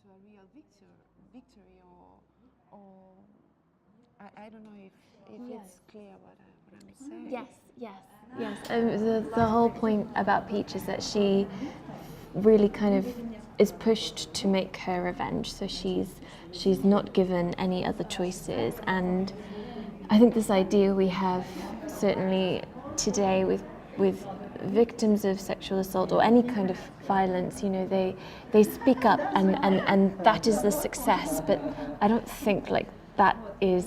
to a real victory, or I don't know if Yes. it's clear what I'm saying. Yes. The whole point about Peach is that she really kind of is pushed to make her revenge. So she's not given any other choices, and I think this idea we have certainly today with victims of sexual assault or any kind of violence, you know, they speak up and that is the success, but I don't think like that is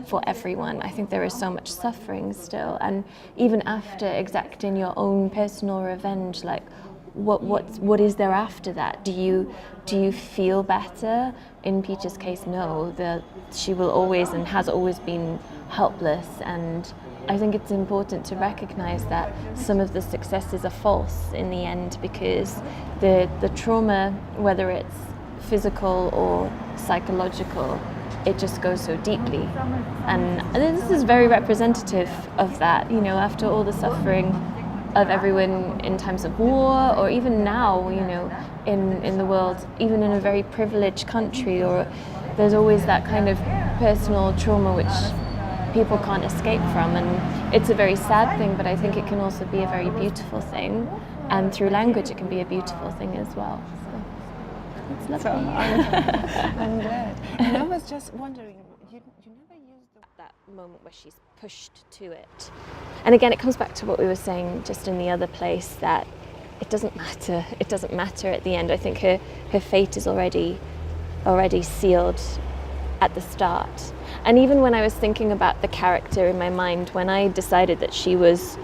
for everyone. I think there is so much suffering still, and even after exacting your own personal revenge, like what is there after that? Do you feel better? In Peach's case, no. She will always and has always been helpless, and I think it's important to recognize that some of the successes are false in the end, because the trauma, whether it's physical or psychological, it just goes so deeply. And this is very representative of that, you know, after all the suffering of everyone in times of war, or even now, you know, in the world, even in a very privileged country, or there's always that kind of personal trauma which people can't escape from, and it's a very sad thing, but I think it can also be a very beautiful thing, and through language it can be a beautiful thing as well. So it's lovely. So I'm glad. And I was just wondering, you never used that moment where she's pushed to it. And again, it comes back to what we were saying just in the other place, that it doesn't matter. It doesn't matter at the end. I think her fate is already sealed at the start. And even when I was thinking about the character in my mind, when I decided that she was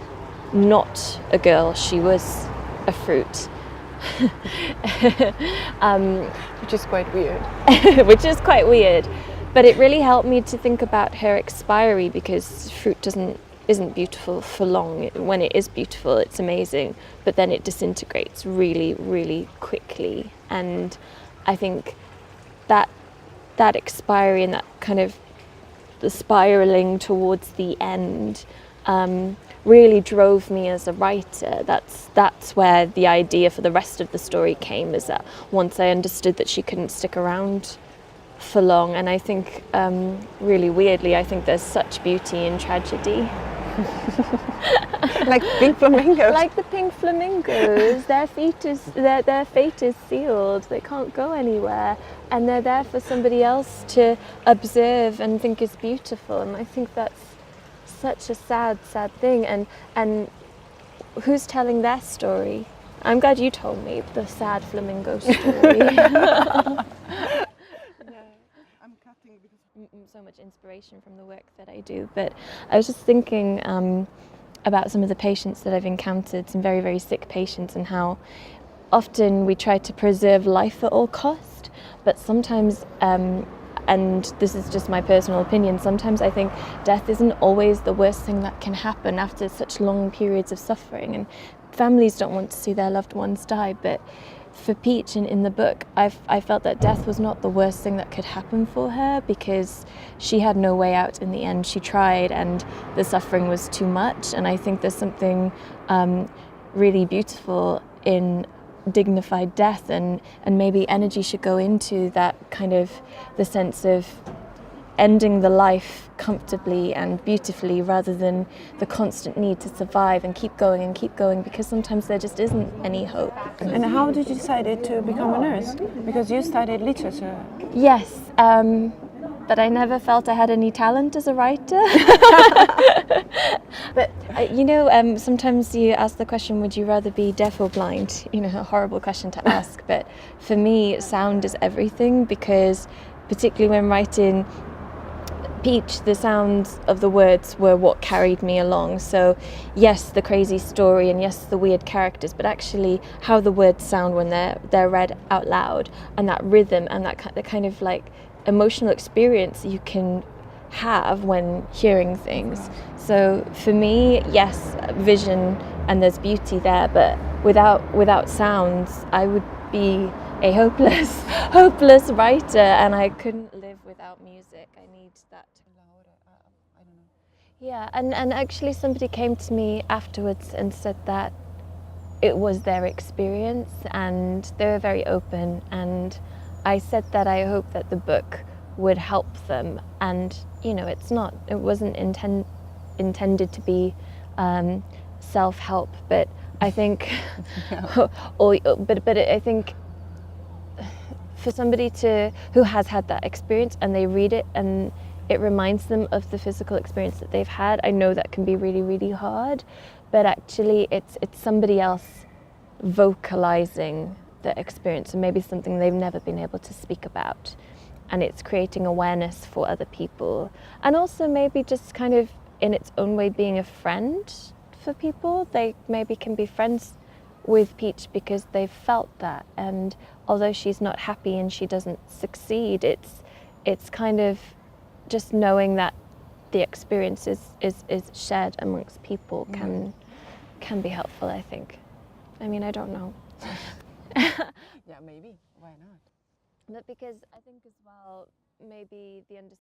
not a girl, she was a fruit. which is quite weird. Which is quite weird. But it really helped me to think about her expiry, because fruit isn't beautiful for long. When it is beautiful, it's amazing, but then it disintegrates really, really quickly. And I think that expiry and that kind of the spiraling towards the end really drove me as a writer. That's where the idea for the rest of the story came, is that once I understood that she couldn't stick around for long. And I think really weirdly, I think there's such beauty in tragedy. Like pink flamingos. Like the pink flamingos, their fate is sealed. They can't go anywhere, and they're there for somebody else to observe and think is beautiful. And I think that's such a sad thing. And who's telling their story? I'm glad you told me the sad flamingo story. So much inspiration from the work that I do, but I was just thinking about some of the patients that I've encountered, some very, very sick patients, and how often we try to preserve life at all cost, but sometimes, and this is just my personal opinion, sometimes I think death isn't always the worst thing that can happen after such long periods of suffering, and families don't want to see their loved ones die, but for Peach in the book, I felt that death was not the worst thing that could happen for her, because she had no way out in the end. She tried and the suffering was too much, and I think there's something really beautiful in dignified death, and maybe energy should go into that kind of the sense of ending the life comfortably and beautifully, rather than the constant need to survive and keep going, because sometimes there just isn't any hope. And how did you decide to become a nurse? Because you studied literature. Yes, but I never felt I had any talent as a writer. But you know, sometimes you ask the question, would you rather be deaf or blind? You know, a horrible question to ask, but for me sound is everything, because particularly when writing Peach, the sounds of the words were what carried me along. So yes, the crazy story, and yes, the weird characters, but actually how the words sound when they're read out loud, and that rhythm and that kind of like emotional experience you can have when hearing things. So for me, yes, vision, and there's beauty there, but without sounds, I would be a hopeless writer, and I couldn't live without music. I need that. I don't know. Yeah, and actually somebody came to me afterwards and said that it was their experience, and they were very open, and I said that I hope that the book would help them, and you know, it wasn't intended to be self-help, but I think, but I think for somebody who has had that experience and they read it and it reminds them of the physical experience that they've had, I know that can be really, really hard, but actually it's somebody else vocalizing the experience, and maybe something they've never been able to speak about, and it's creating awareness for other people, and also maybe just kind of in its own way being a friend for people. They maybe can be friends with Peach because they've felt that, and although she's not happy and she doesn't succeed, it's kind of just knowing that the experience is shared amongst people can be helpful, I think. I mean, I don't know. Yeah, maybe. Why not? But because I think as well, maybe the understanding